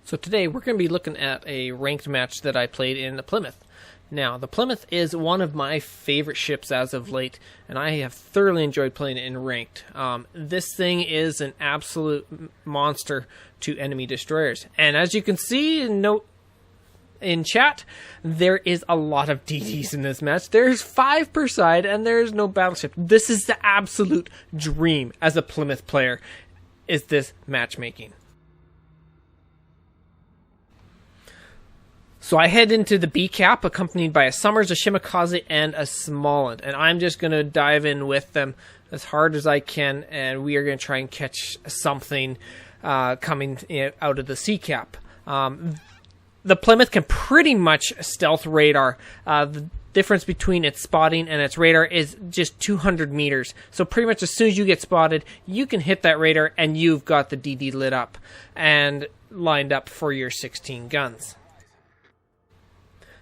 So today we're going to be looking at a ranked match that I played in the Plymouth. Now, the Plymouth is one of my favorite ships as of late, and I have thoroughly enjoyed playing it in ranked. This thing is an absolute monster to enemy destroyers. And as you can see in chat, there is a lot of DDs in this match. There's 5 per side, and there's no battleship. This is the absolute dream as a Plymouth player, is this matchmaking. So I head into the B cap, accompanied by a Summers, a Shimakaze, and a Smalland. And I'm just going to dive in with them as hard as I can, and we are going to try and catch something coming out of the C cap. The Plymouth can pretty much stealth radar. The difference between its spotting and its radar is just 200 meters. So pretty much as soon as you get spotted, you can hit that radar, and you've got the DD lit up and lined up for your 16 guns.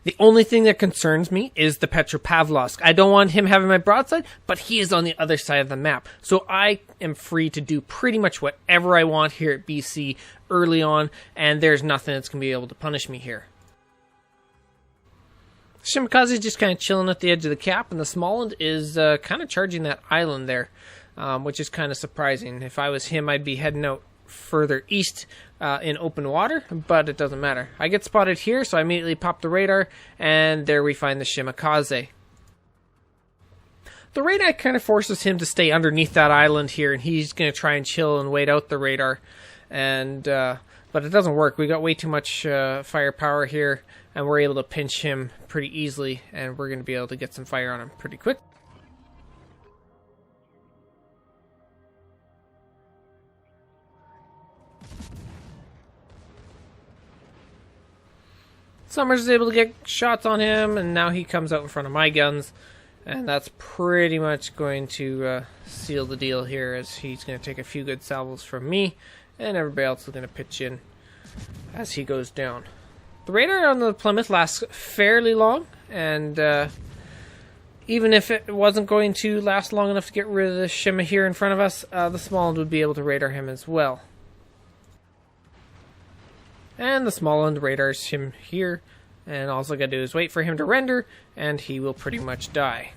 The only thing that concerns me is the Petropavlovsk. I don't want him having my broadside, but he is on the other side of the map. So I am free to do pretty much whatever I want here at BC early on, and there's nothing that's going to be able to punish me here. Shimakaze is just kind of chilling at the edge of the cap, and the Smalland is kind of charging that island there, which is kind of surprising. If I was him, I'd be heading out further east in open water, but it doesn't matter. I get spotted here, so I immediately pop the radar, and there we find the Shimakaze. The radar kind of forces him to stay underneath that island here, and he's going to try and chill and wait out the radar, and but it doesn't work. We got way too much firepower here, and we're able to pinch him pretty easily, and we're going to be able to get some fire on him pretty quick. Summers is able to get shots on him, and now he comes out in front of my guns, and that's pretty much going to seal the deal here, as he's going to take a few good salvos from me, and everybody else is going to pitch in as he goes down. The radar on the Plymouth lasts fairly long, and even if it wasn't going to last long enough to get rid of the Shima here in front of us, the Smalland would be able to radar him as well. And the Smalland radars him here, and all I gotta do is wait for him to render, and he will pretty much die.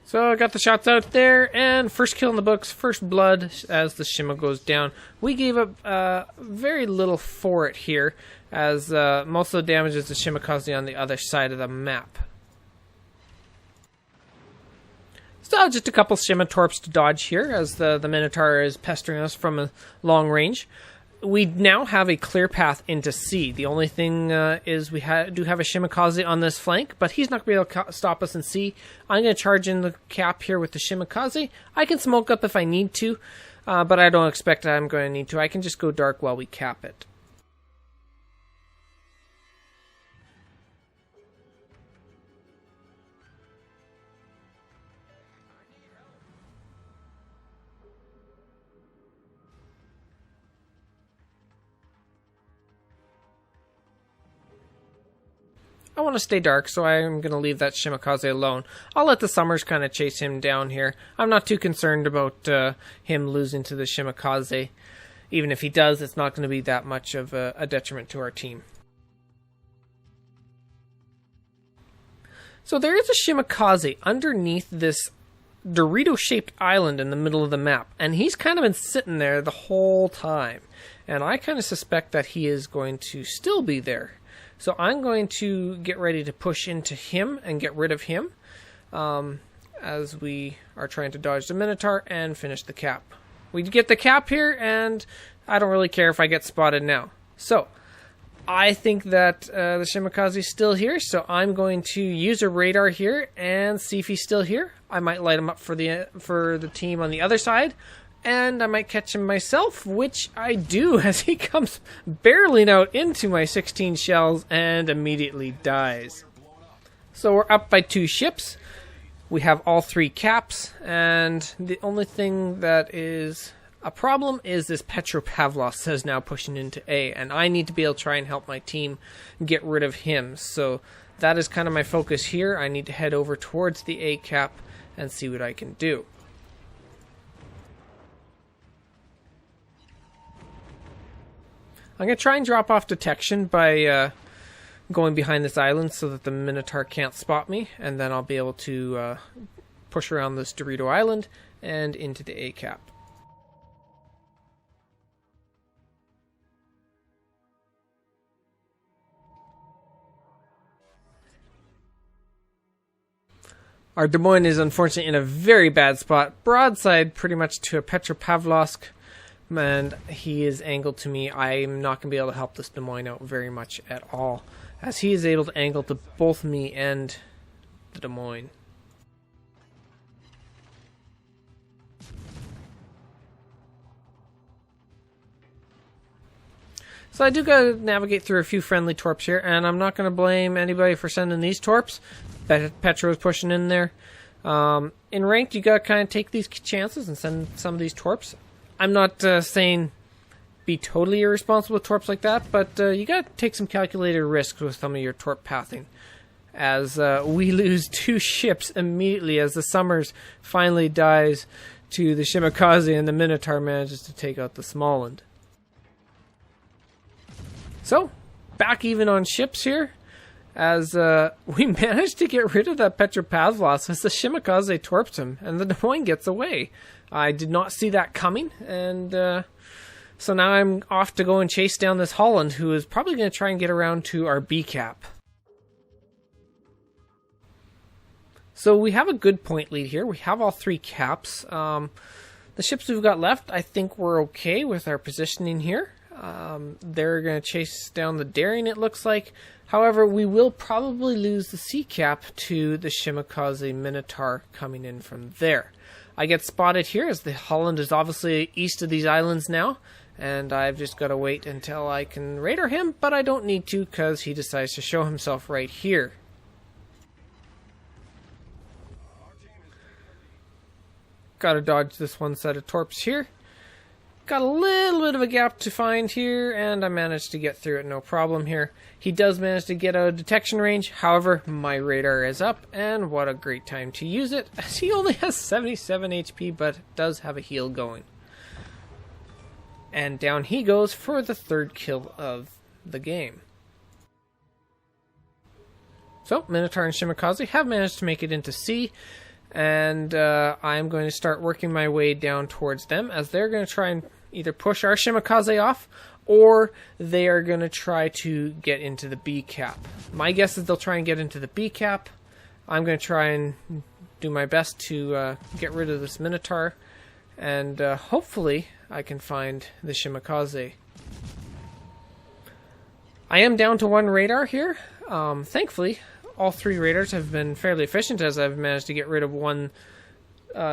So I got the shots out there, and first kill in the books, first blood as the Shima goes down. We gave up very little for it here, as most of the damage is the Shimakaze on the other side of the map. So just a couple Shima torps to dodge here, as the Minotaur is pestering us from a long range. We now have a clear path into C. The only thing is we do have a Shimakaze on this flank, but he's not going to be able to stop us in C. I'm going to charge in the cap here with the Shimakaze. I can smoke up if I need to, but I don't expect I'm going to need to. I can just go dark while we cap it. I want to stay dark, so I'm going to leave that Shimakaze alone. I'll let the Summers kind of chase him down here. I'm not too concerned about him losing to the Shimakaze. Even if he does, it's not going to be that much of a detriment to our team. So there is a Shimakaze underneath this Dorito-shaped island in the middle of the map, and he's kind of been sitting there the whole time. And I kind of suspect that he is going to still be there. So I'm going to get ready to push into him and get rid of him as we are trying to dodge the Minotaur and finish the cap. We get the cap here, and I don't really care if I get spotted now. So I think that the Shimakaze is still here, so I'm going to use a radar here and see if he's still here. I might light him up for the team on the other side, and I might catch him myself, which I do, as he comes barreling out into my 16 shells and immediately dies. So we're up by 2 ships. We have all 3 caps, and the only thing that is a problem is this Petropavlovsk is now pushing into A, and I need to be able to try and help my team get rid of him. So that is kind of my focus here. I need to head over towards the A cap and see what I can do. I'm going to try and drop off detection by going behind this island so that the Minotaur can't spot me, and then I'll be able to push around this Dorito Island and into the A cap. Our Des Moines is unfortunately in a very bad spot, broadside pretty much to a Petropavlovsk, and he is angled to me. I'm not going to be able to help this Des Moines out very much at all, as he is able to angle to both me and the Des Moines. So I do gotta navigate through a few friendly torps here, and I'm not gonna blame anybody for sending these torps. Petro's pushing in there. In ranked, you gotta kind of take these chances and send some of these torps. I'm not saying be totally irresponsible with torps like that, but you gotta take some calculated risks with some of your torp pathing. As we lose 2 ships immediately as the Summers finally dies to the Shimakaze and the Minotaur manages to take out the Smolensk. So, back even on ships here, as we managed to get rid of that Petropavlovsk as the Shimakaze torps him, and the Des Moines gets away. I did not see that coming, and so now I'm off to go and chase down this Holland, who is probably going to try and get around to our B cap. So we have a good point lead here. We have all 3 caps. The ships we've got left, I think we're okay with our positioning here. They're going to chase down the Daring, it looks like. However, we will probably lose the C cap to the Shimakaze Minotaur coming in from there. I get spotted here as the Holland is obviously east of these islands now, and I've just got to wait until I can radar him, but I don't need to because he decides to show himself right here. Gotta dodge this one set of torps here. Got a little bit of a gap to find here, and I managed to get through it no problem here. He does manage to get out of detection range, however, my radar is up, and what a great time to use it, as he only has 77 HP, but does have a heal going. And down he goes for the 3rd kill of the game. So, Minotaur and Shimakaze have managed to make it into C, and I'm going to start working my way down towards them, as they're going to try and either push our Shimakaze off, or they are going to try to get into the B cap. My guess is they'll try and get into the B cap. I'm going to try and do my best to get rid of this Minotaur, and hopefully I can find the Shimakaze. I am down to 1 radar here. Thankfully, all 3 radars have been fairly efficient, as I've managed to get rid of 1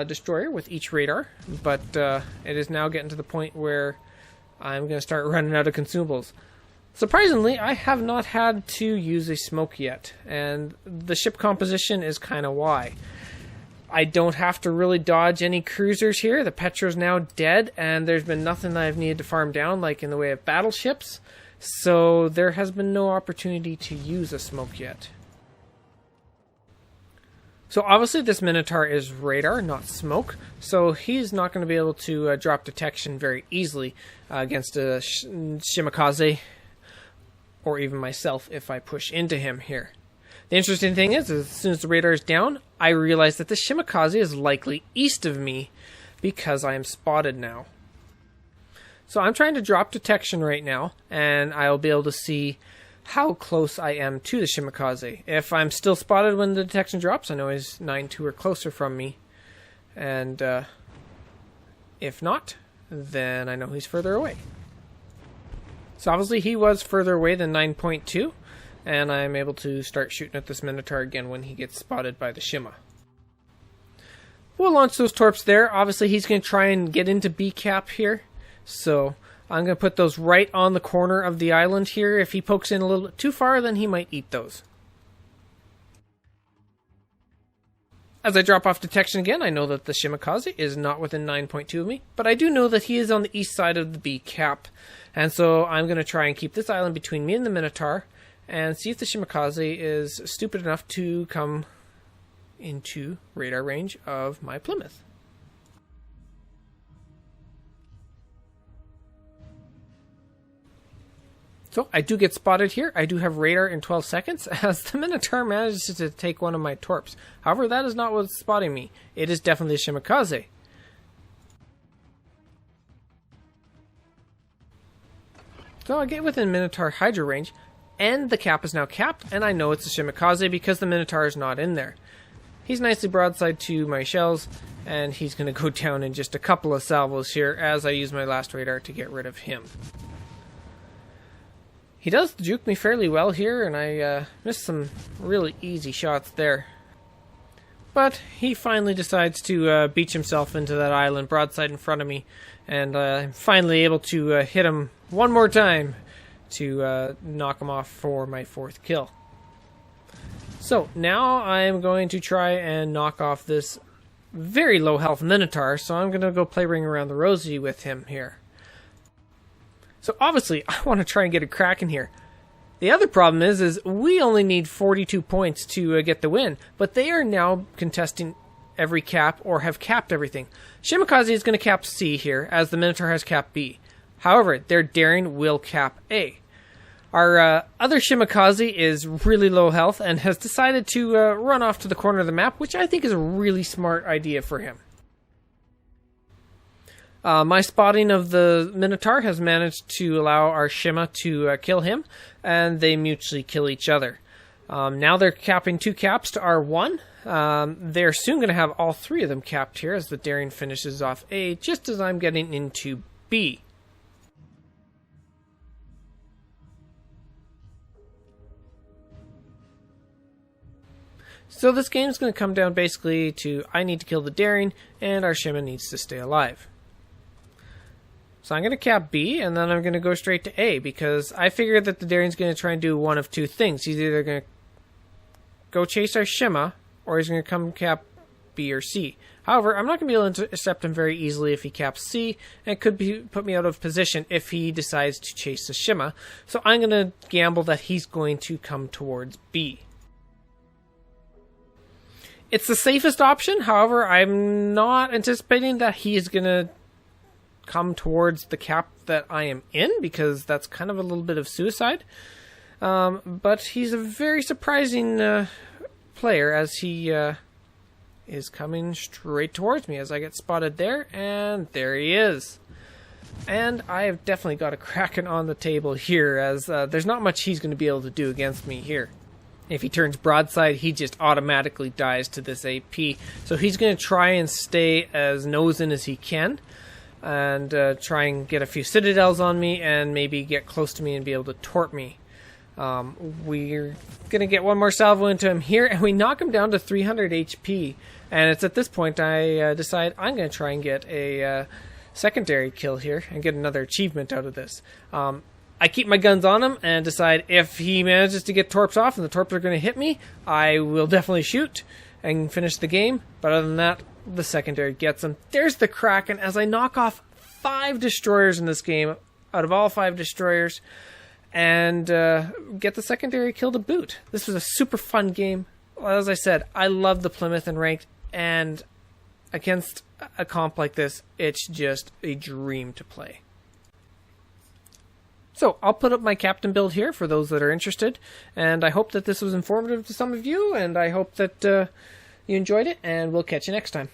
destroyer with each radar, but it is now getting to the point where I'm going to start running out of consumables. Surprisingly, I have not had to use a smoke yet, and the ship composition is kind of why. I don't have to really dodge any cruisers here. The Petro's now dead, and there's been nothing that I've needed to farm down, like in the way of battleships, so there has been no opportunity to use a smoke yet. So obviously this Minotaur is radar, not smoke, so he's not going to be able to drop detection very easily against a Shimakaze, or even myself if I push into him here. The interesting thing is, as soon as the radar is down, I realize that the Shimakaze is likely east of me because I am spotted now. So I'm trying to drop detection right now, and I'll be able to see how close I am to the Shimakaze. If I'm still spotted when the detection drops, I know he's 9-2 or closer from me. And if not, then I know he's further away. So obviously he was further away than 9.2, and I'm able to start shooting at this Minotaur again when he gets spotted by the Shima. We'll launch those torps there. Obviously he's going to try and get into B cap here, so I'm going to put those right on the corner of the island here. If he pokes in a little bit too far, then he might eat those. As I drop off detection again, I know that the Shimakaze is not within 9.2 of me, but I do know that he is on the east side of the B cap. And so I'm going to try and keep this island between me and the Minotaur, and see if the Shimakaze is stupid enough to come into radar range of my Plymouth. So I do get spotted here. I do have radar in 12 seconds as the Minotaur manages to take one of my torps. However, that is not what's spotting me. It is definitely a Shimakaze. So I get within Minotaur Hydra range, and the cap is now capped, and I know it's a Shimakaze because the Minotaur is not in there. He's nicely broadside to my shells, and he's going to go down in just a couple of salvos here as I use my last radar to get rid of him. He does juke me fairly well here, and I missed some really easy shots there. But he finally decides to beach himself into that island broadside in front of me, and I'm finally able to hit him one more time to knock him off for my 4th kill. So now I'm going to try and knock off this very low health Minotaur, so I'm going to go play Ring Around the Rosie with him here. So obviously, I want to try and get a kraken here. The other problem is we only need 42 points to get the win, but they are now contesting every cap or have capped everything. Shimakaze is going to cap C here, as the Minotaur has capped B. However, their daring will cap A. Our other Shimakaze is really low health and has decided to run off to the corner of the map, which I think is a really smart idea for him. My spotting of the Minotaur has managed to allow our Shima to kill him, and they mutually kill each other. Now they're capping 2 caps to R1. They're soon going to have all 3 of them capped here as the daring finishes off A, just as I'm getting into B. So this game is going to come down basically to I need to kill the daring, and our Shima needs to stay alive. So I'm going to cap B, and then I'm going to go straight to A, because I figured that the daring's going to try and do one of 2 things. He's either going to go chase our Shima, or he's going to come cap B or C. However, I'm not going to be able to intercept him very easily if he caps C, and it could put me out of position if he decides to chase the Shima. So I'm going to gamble that he's going to come towards B. It's the safest option, however, I'm not anticipating that he is going to come towards the cap that I am in, because that's kind of a little bit of suicide. But he's a very surprising player, as he is coming straight towards me as I get spotted there, and there he is. And I have definitely got a kraken on the table here, as there's not much he's going to be able to do against me here. If he turns broadside, he just automatically dies to this AP. So he's going to try and stay as nose-in as he can, and try and get a few citadels on me, and maybe get close to me and be able to torp me. We're going to get one more salvo into him here, and we knock him down to 300 HP. And it's at this point I decide I'm going to try and get a secondary kill here, and get another achievement out of this. I keep my guns on him and decide if he manages to get torps off and the torps are going to hit me, I will definitely shoot and finish the game. But other than that, the secondary gets him. There's the kraken as I knock off 5 destroyers in this game out of all 5 destroyers, and get the secondary kill to boot. This was a super fun game. As I said, I love the Plymouth and ranked, and against a comp like this, it's just a dream to play. So I'll put up my captain build here for those that are interested, and I hope that this was informative to some of you, and I hope that you enjoyed it, and we'll catch you next time.